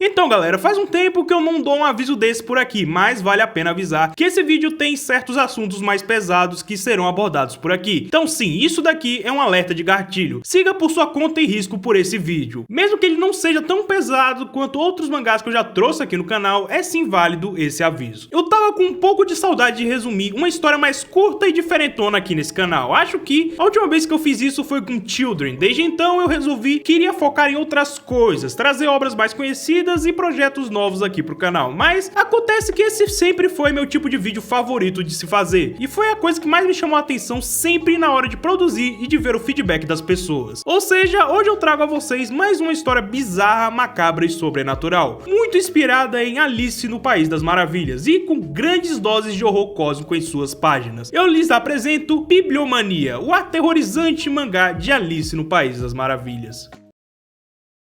Então galera, faz um tempo que eu não dou um aviso desse por aqui, mas vale a pena avisar que esse vídeo tem certos assuntos mais pesados que serão abordados por aqui. Então sim, isso daqui é um alerta de gatilho. Siga por sua conta e risco por esse vídeo. Mesmo que ele não seja tão pesado quanto outros mangás que eu já trouxe aqui no canal, é sim válido esse aviso. Eu tava com um pouco de saudade de resumir uma história mais curta e diferentona aqui nesse canal. Acho que a última vez que eu fiz isso foi com Children. Desde então eu resolvi que iria focar em outras coisas, trazer obras mais conhecidas e projetos novos aqui pro canal, mas acontece que esse sempre foi meu tipo de vídeo favorito de se fazer, e foi a coisa que mais me chamou a atenção sempre na hora de produzir e de ver o feedback das pessoas. Ou seja, hoje eu trago a vocês mais uma história bizarra, macabra e sobrenatural, muito inspirada em Alice no País das Maravilhas e com grandes doses de horror cósmico em suas páginas. Eu lhes apresento Bibliomania, o aterrorizante mangá de Alice no País das Maravilhas.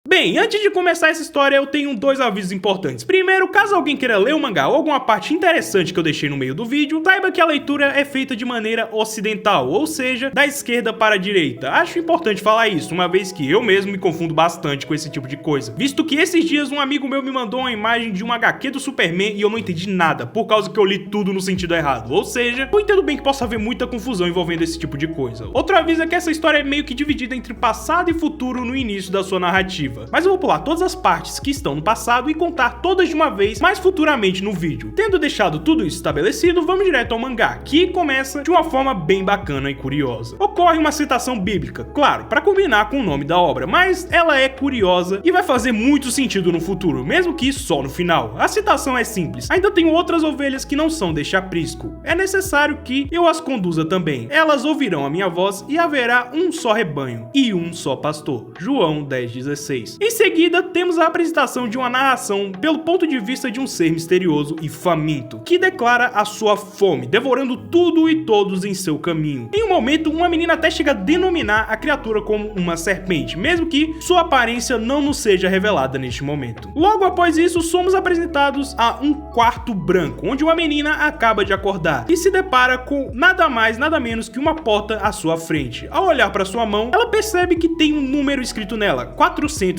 Bem, antes de começar essa história eu tenho dois avisos importantes. Primeiro, caso alguém queira ler o mangá ou alguma parte interessante que eu deixei no meio do vídeo, saiba que a leitura é feita de maneira ocidental, ou seja, da esquerda para a direita. Acho importante falar isso, uma vez que eu mesmo me confundo bastante com esse tipo de coisa, visto que esses dias um amigo meu me mandou uma imagem de um HQ do Superman e eu não entendi nada, por causa que eu li tudo no sentido errado. Ou seja, eu entendo bem que possa haver muita confusão envolvendo esse tipo de coisa. Outro aviso é que essa história é meio que dividida entre passado e futuro no início da sua narrativa. Mas eu vou pular todas as partes que estão no passado e contar todas de uma vez mais futuramente no vídeo. Tendo deixado tudo isso estabelecido, vamos direto ao mangá, que começa de uma forma bem bacana e curiosa. Ocorre uma citação bíblica, claro, para combinar com o nome da obra, mas ela é curiosa e vai fazer muito sentido no futuro, mesmo que só no final. A citação é simples: ainda tenho outras ovelhas que não são deste aprisco. É necessário que eu as conduza também. Elas ouvirão a minha voz e haverá um só rebanho e um só pastor. João 10:16. Em seguida, temos a apresentação de uma narração pelo ponto de vista de um ser misterioso e faminto, que declara a sua fome, devorando tudo e todos em seu caminho. Em um momento, uma menina até chega a denominar a criatura como uma serpente, mesmo que sua aparência não nos seja revelada neste momento. Logo após isso, somos apresentados a um quarto branco, onde uma menina acaba de acordar e se depara com nada mais, nada menos que uma porta à sua frente. Ao olhar para sua mão, ela percebe que tem um número escrito nela, 431.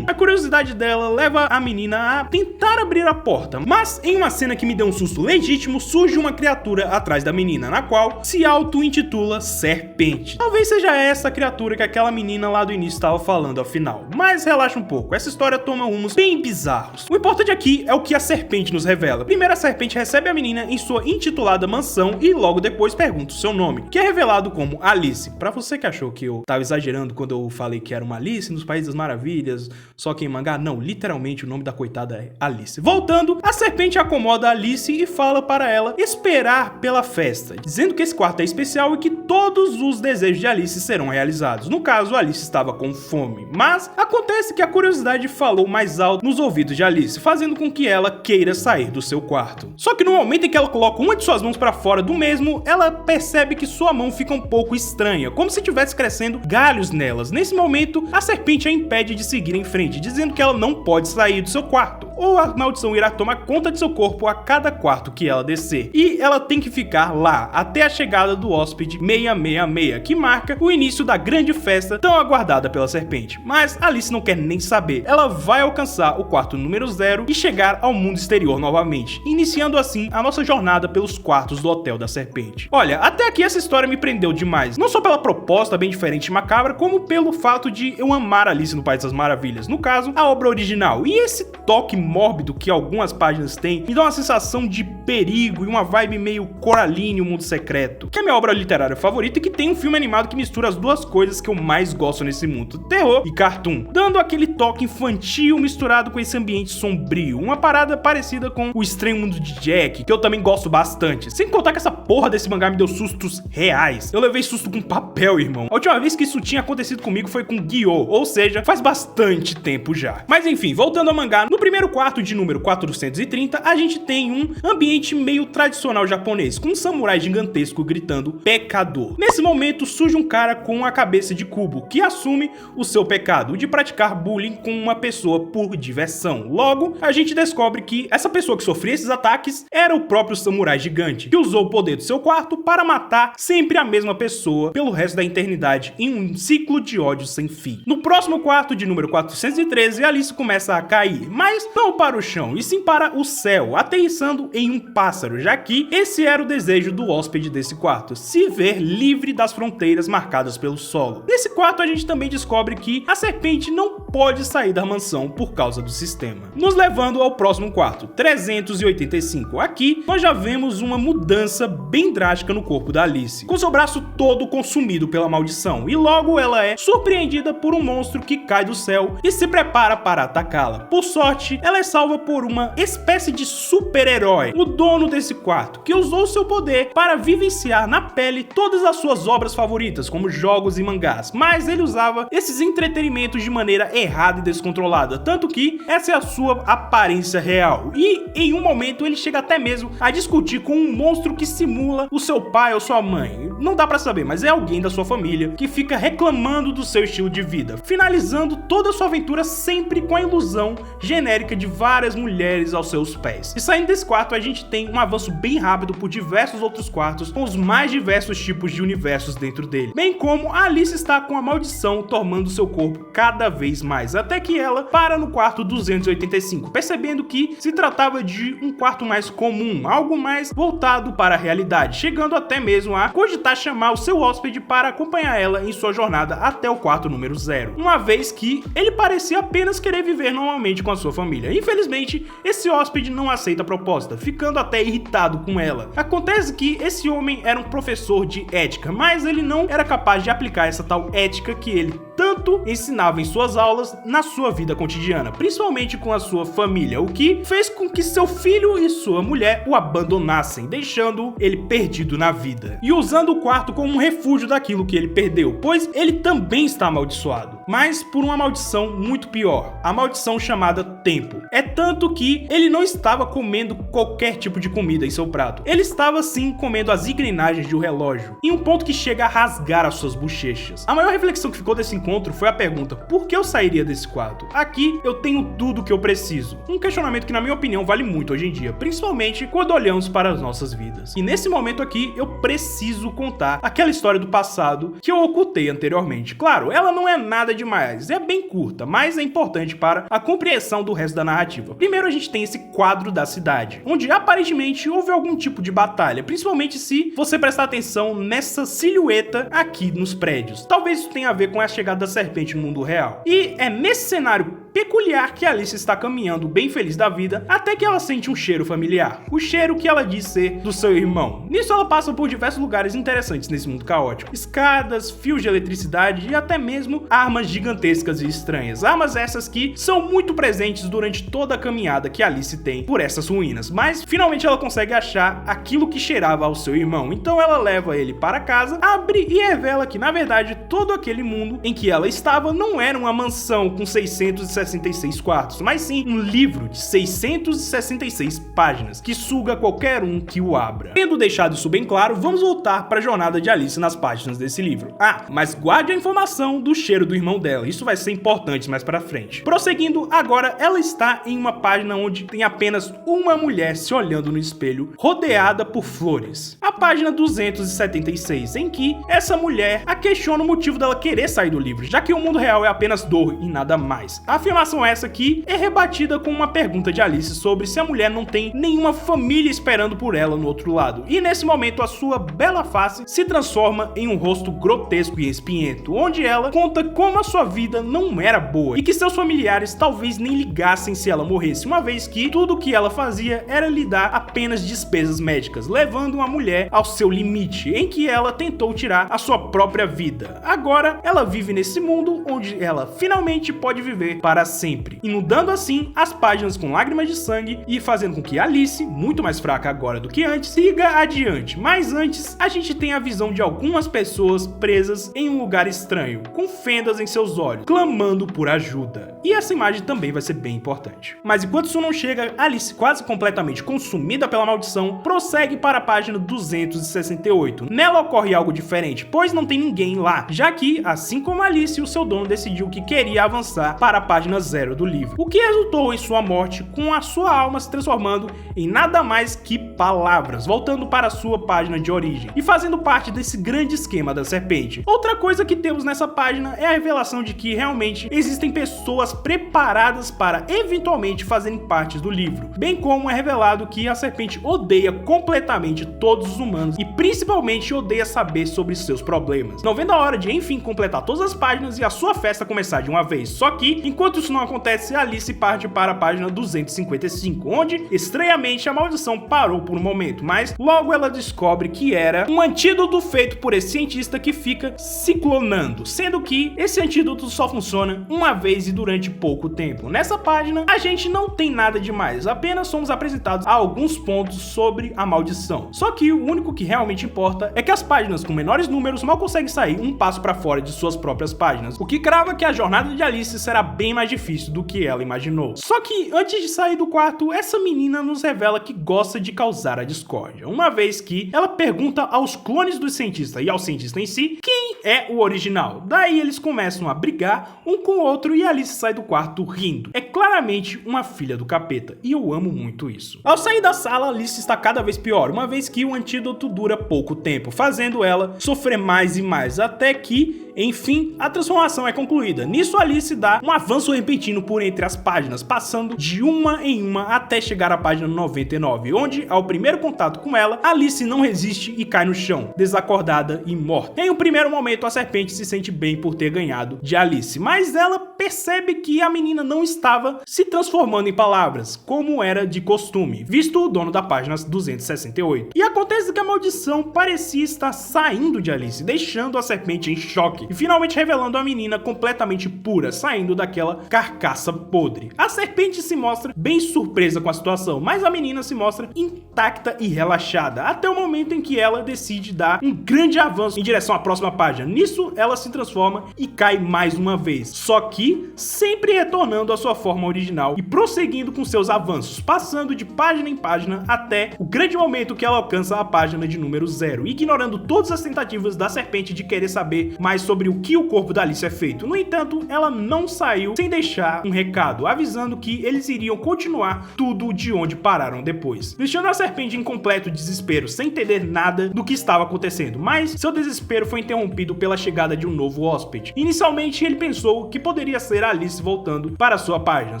A curiosidade dela leva a menina a tentar abrir a porta, mas em uma cena que me deu um susto legítimo, surge uma criatura atrás da menina, na qual se auto-intitula Serpente. Talvez seja essa a criatura que aquela menina lá do início estava falando afinal, mas relaxa um pouco, essa história toma rumos bem bizarros. O importante aqui é o que a Serpente nos revela. Primeiro, a Serpente recebe a menina em sua intitulada mansão e logo depois pergunta o seu nome, que é revelado como Alice. Pra você que achou que eu tava exagerando quando eu falei que era uma Alice nos Países das Maravilhas, só que em mangá, não, literalmente o nome da coitada é Alice. Voltando, a Serpente acomoda a Alice e fala para ela esperar pela festa, dizendo que esse quarto é especial e que todos os desejos de Alice serão realizados. No caso, Alice estava com fome, mas acontece que a curiosidade falou mais alto nos ouvidos de Alice, fazendo com que ela queira sair do seu quarto. Só que no momento em que ela coloca uma de suas mãos para fora do mesmo, ela percebe que sua mão fica um pouco estranha, como se estivesse crescendo galhos nelas. Nesse momento, a Serpente a impede de seguir em frente, dizendo que ela não pode sair do seu quarto, ou a maldição irá tomar conta de seu corpo a cada quarto que ela descer, e ela tem que ficar lá até a chegada do hóspede 666, que marca o início da grande festa tão aguardada pela Serpente. Mas Alice não quer nem saber, ela vai alcançar o quarto número 0 e chegar ao mundo exterior novamente, iniciando assim a nossa jornada pelos quartos do Hotel da Serpente. Olha, até aqui essa história me prendeu demais, não só pela proposta bem diferente e macabra, como pelo fato de eu amar Alice no País das Maravilhas, no caso, a obra original, e esse toque mórbido que algumas páginas têm me dá uma sensação de perigo e uma vibe meio Coraline, o Mundo Secreto, que é minha obra literária favorita e que tem um filme animado que mistura as duas coisas que eu mais gosto nesse mundo, terror e cartoon, dando aquele toque infantil misturado com esse ambiente sombrio, uma parada parecida com O Estranho Mundo de Jack, que eu também gosto bastante, sem contar que essa porra desse mangá me deu sustos reais. Eu levei susto com papel, irmão. A última vez que isso tinha acontecido comigo foi com Gyo, ou seja, faz bastante tempo já. Mas enfim, voltando ao mangá, no primeiro quarto de número 430, a gente tem um ambiente meio tradicional japonês, com um samurai gigantesco gritando pecador. Nesse momento surge um cara com a cabeça de cubo, que assume o seu pecado, o de praticar bullying com uma pessoa por diversão. Logo, a gente descobre que essa pessoa que sofria esses ataques era o próprio samurai gigante, que usou o poder do seu quarto para matar sempre a mesma pessoa pelo resto da eternidade em um ciclo de ódio sem fim. No próximo quarto de número 413, Alice começa a cair, mas mas não para o chão, e sim para o céu, aterrissando em um pássaro, já que esse era o desejo do hóspede desse quarto, se ver livre das fronteiras marcadas pelo solo. Nesse quarto a gente também descobre que a serpente não pode sair da mansão por causa do sistema. Nos levando ao próximo quarto, 385. Aqui nós já vemos uma mudança bem drástica no corpo da Alice, com seu braço todo consumido pela maldição, e logo ela é surpreendida por um monstro que cai do céu e se prepara para atacá-la. Por sorte, ela é salva por uma espécie de super-herói, o dono desse quarto, que usou seu poder para vivenciar na pele todas as suas obras favoritas, como jogos e mangás, mas ele usava esses entretenimentos de maneira errada e descontrolada, tanto que essa é a sua aparência real. E em um momento ele chega até mesmo a discutir com um monstro que simula o seu pai ou sua mãe. Não dá pra saber, mas é alguém da sua família que fica reclamando do seu estilo de vida, finalizando toda a sua aventura sempre com a ilusão genérica de várias mulheres aos seus pés. E saindo desse quarto a gente tem um avanço bem rápido por diversos outros quartos com os mais diversos tipos de universos dentro dele, bem como a Alice está com a maldição tomando seu corpo cada vez mais, até que ela para no quarto 285, percebendo que se tratava de um quarto mais comum, algo mais voltado para a realidade, chegando até mesmo a cogitar chamar o seu hóspede para acompanhar ela em sua jornada até o quarto número 0, uma vez que ele parecia apenas querer viver normalmente com a sua família. Infelizmente, esse hóspede não aceita a proposta, ficando até irritado com ela. Acontece que esse homem era um professor de ética, mas ele não era capaz de aplicar essa tal ética que ele tanto ensinava em suas aulas na sua vida cotidiana, principalmente com a sua família, o que fez com que seu filho e sua mulher o abandonassem, deixando ele perdido na vida e usando o quarto como um refúgio daquilo que ele perdeu, pois ele também está amaldiçoado, mas por uma maldição muito pior, a maldição chamada tempo. É tanto que ele não estava comendo qualquer tipo de comida em seu prato, ele estava sim comendo as engrenagens de um relógio, em um ponto que chega a rasgar as suas bochechas. A maior reflexão que ficou desse encontro foi a pergunta: por que eu sairia desse quarto? Aqui eu tenho tudo que eu preciso. Um questionamento que na minha opinião vale muito hoje em dia, principalmente quando olhamos para as nossas vidas. E nesse momento aqui eu preciso contar aquela história do passado que eu ocultei anteriormente. Claro, ela não é nada demais, é bem curta, mas é importante para a compreensão do resto da narrativa. Primeiro a gente tem esse quadro da cidade, onde aparentemente houve algum tipo de batalha, principalmente se você prestar atenção nessa silhueta aqui nos prédios. Talvez isso tenha a ver com a chegada da serpente no mundo real. E é nesse cenário peculiar que Alice está caminhando bem feliz da vida, até que ela sente um cheiro familiar, o cheiro que ela diz ser do seu irmão. Nisso ela passa por diversos lugares interessantes nesse mundo caótico, escadas, fios de eletricidade e até mesmo armas gigantescas e estranhas, armas essas que são muito presentes durante toda a caminhada que Alice tem por essas ruínas, mas finalmente ela consegue achar aquilo que cheirava ao seu irmão, então ela leva ele para casa, abre e revela que na verdade todo aquele mundo em que ela estava não era uma mansão com 666 quartos, mas sim um livro de 666 páginas que suga qualquer um que o abra. Tendo deixado isso bem claro, vamos voltar para a jornada de Alice nas páginas desse livro. Ah, mas guarde a informação do cheiro do irmão dela, isso vai ser importante mais para frente. Prosseguindo, agora ela está em uma página onde tem apenas uma mulher se olhando no espelho, rodeada por flores. A página 276, em que essa mulher a questiona o motivo dela querer sair do livro, já que o mundo real é apenas dor e nada mais. A afirmação essa aqui é rebatida com uma pergunta de Alice sobre se a mulher não tem nenhuma família esperando por ela no outro lado. E nesse momento a sua bela face se transforma em um rosto grotesco e espinhento, onde ela conta como a sua vida não era boa e que seus familiares talvez nem ligassem se ela morresse, uma vez que tudo o que ela fazia era lhe dar apenas despesas médicas, levando uma mulher ao seu limite, em que ela tentou tirar a sua própria vida. Agora ela vive nesse mundo onde ela finalmente pode viver para sempre, inundando assim as páginas com lágrimas de sangue e fazendo com que Alice, muito mais fraca agora do que antes, siga adiante. Mas antes, a gente tem a visão de algumas pessoas presas em um lugar estranho, com fendas em seus olhos, clamando por ajuda. E essa imagem também vai ser bem importante. Mas enquanto isso não chega, Alice, quase completamente consumida pela maldição, prossegue para a página 200 268. Nela ocorre algo diferente, pois não tem ninguém lá, já que, assim como Alice, o seu dono decidiu que queria avançar para a página 0 do livro, o que resultou em sua morte, com a sua alma se transformando em nada mais que palavras, voltando para a sua página de origem e fazendo parte desse grande esquema da serpente. Outra coisa que temos nessa página é a revelação de que realmente existem pessoas preparadas para eventualmente fazerem parte do livro, bem como é revelado que a serpente odeia completamente todos os humanos e principalmente odeia saber sobre seus problemas, não vendo a hora de enfim completar todas as páginas e a sua festa começar de uma vez. Só que, enquanto isso não acontece, Alice parte para a página 255, onde, estranhamente, a maldição parou por um momento, mas logo ela descobre que era um antídoto feito por esse cientista que fica se clonando, sendo que esse antídoto só funciona uma vez e durante pouco tempo. Nessa página, a gente não tem nada demais, apenas somos apresentados a alguns pontos sobre a maldição. Só que o único que realmente importa é que as páginas com menores números mal conseguem sair um passo para fora de suas próprias páginas, o que crava que a jornada de Alice será bem mais difícil do que ela imaginou. Só que antes de sair do quarto, essa menina nos revela que gosta de causar a discórdia, uma vez que ela pergunta aos clones do cientista e ao cientista em si quem é o original. Daí eles começam a brigar um com o outro e Alice sai do quarto rindo. É claramente uma filha do capeta e eu amo muito isso. Ao sair da sala, Alice está cada vez pior, uma vez que o antídoto dura pouco tempo, fazendo ela sofrer mais e mais, até que, enfim, a transformação é concluída. Nisso, Alice dá um avanço repentino por entre as páginas, passando de uma em uma até chegar à página 99, onde, ao primeiro contato com ela, Alice não resiste e cai no chão, desacordada e morta. Em um primeiro momento, a serpente se sente bem por ter ganhado de Alice, mas ela percebe que a menina não estava se transformando em palavras, como era de costume, visto o dono da página 268. E acontece que a maldição parecia estar saindo de Alice, deixando a serpente em choque e finalmente revelando a menina completamente pura, saindo daquela carcaça podre. A serpente se mostra bem surpresa com a situação, mas a menina se mostra intacta e relaxada, até o momento em que ela decide dar um grande avanço em direção à próxima página. Nisso, ela se transforma e cai mais uma vez, só que sempre retornando à sua forma original e prosseguindo com seus avanços, passando de página em página até o grande momento que ela alcança a página de número 0, ignorando todas as tentativas da serpente de querer saber mais sobre o que o corpo da Alice é feito. No entanto, ela não saiu sem deixar um recado, avisando que eles iriam continuar tudo de onde pararam depois, deixando a serpente em completo desespero, sem entender nada do que estava acontecendo, mas seu desespero foi interrompido pela chegada de um novo hóspede. Inicialmente, ele pensou que poderia ser a Alice voltando para sua página,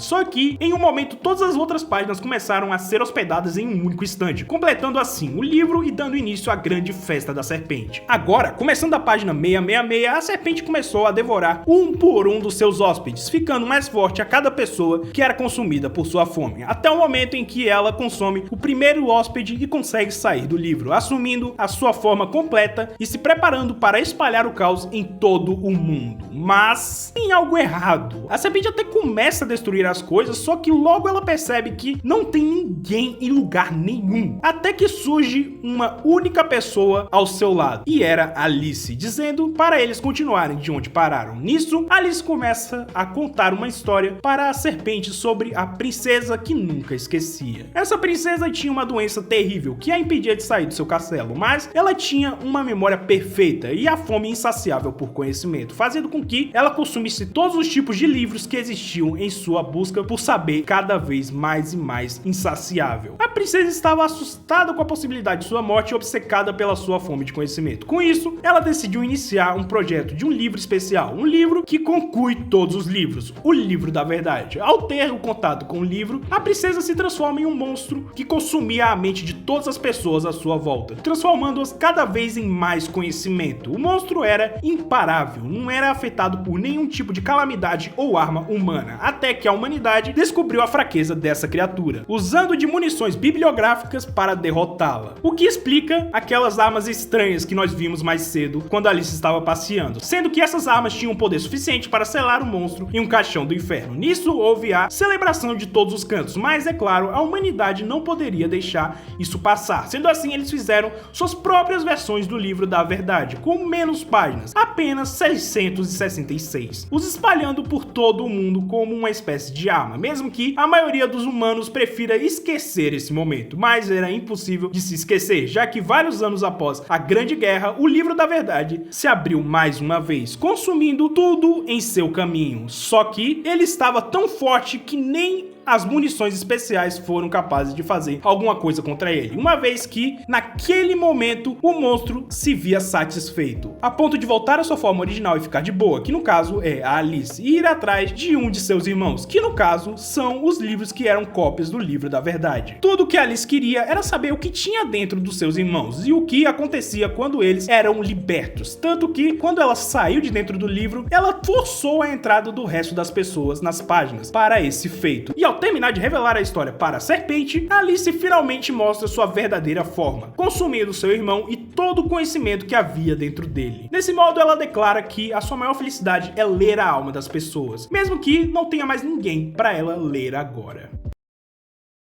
só que, em um momento, todas as outras páginas começaram a ser hospedadas em um único instante, completando assim o livro e dando início à grande festa da serpente. Agora, começando a página 666, a serpente começou a devorar um por um dos seus hóspedes, ficando mais forte a cada pessoa que era consumida por sua fome, até o momento em que ela consome o primeiro hóspede e consegue sair do livro, assumindo a sua forma completa e se preparando para espalhar o caos em todo o mundo. Mas tem algo errado. A serpente até começa a destruir as coisas, só que logo ela percebe que não tem ninguém em lugar nenhum, até que surge uma única pessoa ao seu lado, e era Alice, dizendo para eles continuarem de onde pararam. Nisso, Alice começa a contar uma história para a serpente sobre a princesa que nunca esquecia. Essa princesa tinha uma doença terrível que a impedia de sair do seu castelo, mas ela tinha uma memória perfeita e a fome insaciável por conhecimento, fazendo com que ela consumisse todos os tipos de livros que existiam em sua busca por saber cada vez mais e mais insaciável. A princesa estava assustada com a possibilidade de sua morte e obcecada pela sua fome de conhecimento. Com isso, ela decidiu iniciar um projeto de um livro especial, um livro que conclui todos os livros, o livro da verdade. Ao ter o contato com o livro, a princesa se transforma em um monstro que consumia a mente de todas as pessoas à sua volta, transformando-as cada vez em mais conhecimento. O monstro era imparável, não era afetado por nenhum tipo de calamidade ou arma humana, até que a humanidade descobriu a fraqueza dessa criatura, usando de munições bibliográficas para derrotá-la. O que explica aquelas armas estranhas que nós vimos mais cedo quando Alice estava passeando. espalhando, sendo que essas armas tinham poder suficiente para selar o monstro em um caixão do inferno. Nisso houve a celebração de todos os cantos, mas é claro, a humanidade não poderia deixar isso passar. Sendo assim, eles fizeram suas próprias versões do livro da verdade, com menos páginas, apenas 666, os espalhando por todo o mundo como uma espécie de arma, mesmo que a maioria dos humanos prefira esquecer esse momento, mas era impossível de se esquecer, já que vários anos após a Grande Guerra, o livro da verdade se abriu mais uma vez, consumindo tudo em seu caminho, só que ele estava tão forte que nem as munições especiais foram capazes de fazer alguma coisa contra ele, uma vez que, naquele momento, o monstro se via satisfeito, a ponto de voltar à sua forma original e ficar de boa, que no caso é a Alice, e ir atrás de um de seus irmãos, que no caso são os livros que eram cópias do livro da verdade. Tudo que a Alice queria era saber o que tinha dentro dos seus irmãos e o que acontecia quando eles eram libertos, tanto que, quando ela saiu de dentro do livro, ela forçou a entrada do resto das pessoas nas páginas para esse feito, e ao terminar de revelar a história para a serpente, Alice finalmente mostra sua verdadeira forma, consumindo seu irmão e todo o conhecimento que havia dentro dele. Desse modo, ela declara que a sua maior felicidade é ler a alma das pessoas, mesmo que não tenha mais ninguém para ela ler agora.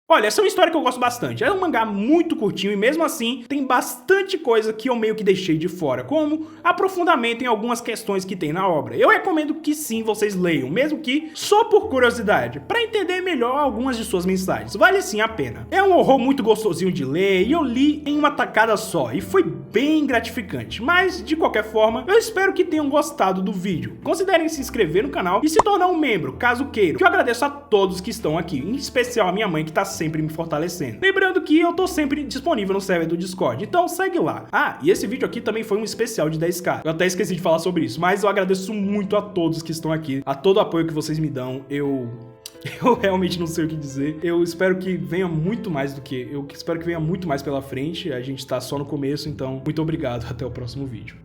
Olha, essa é uma história que eu gosto bastante. É um mangá muito curtinho e mesmo assim tem bastante coisa que eu meio que deixei de fora, como aprofundamento em algumas questões que tem na obra. Eu recomendo que sim, vocês leiam, mesmo que só por curiosidade, para entender melhor algumas de suas mensagens. Vale sim a pena. É um horror muito gostosinho de ler e eu li em uma tacada só e foi bem gratificante. Mas, de qualquer forma, eu espero que tenham gostado do vídeo. Considerem se inscrever no canal e se tornar um membro, caso queiram, que eu agradeço a todos que estão aqui, em especial a minha mãe que tá sempre me fortalecendo. Lembrando que eu tô sempre disponível no server do Discord, então segue lá. Ah, e esse vídeo aqui também foi um especial de 10k. Eu até esqueci de falar sobre isso, mas eu agradeço muito a todos que estão aqui, a todo o apoio que vocês me dão. Eu realmente não sei o que dizer. Eu espero que venha muito mais eu espero que venha muito mais pela frente. A gente tá só no começo, então muito obrigado. Até o próximo vídeo.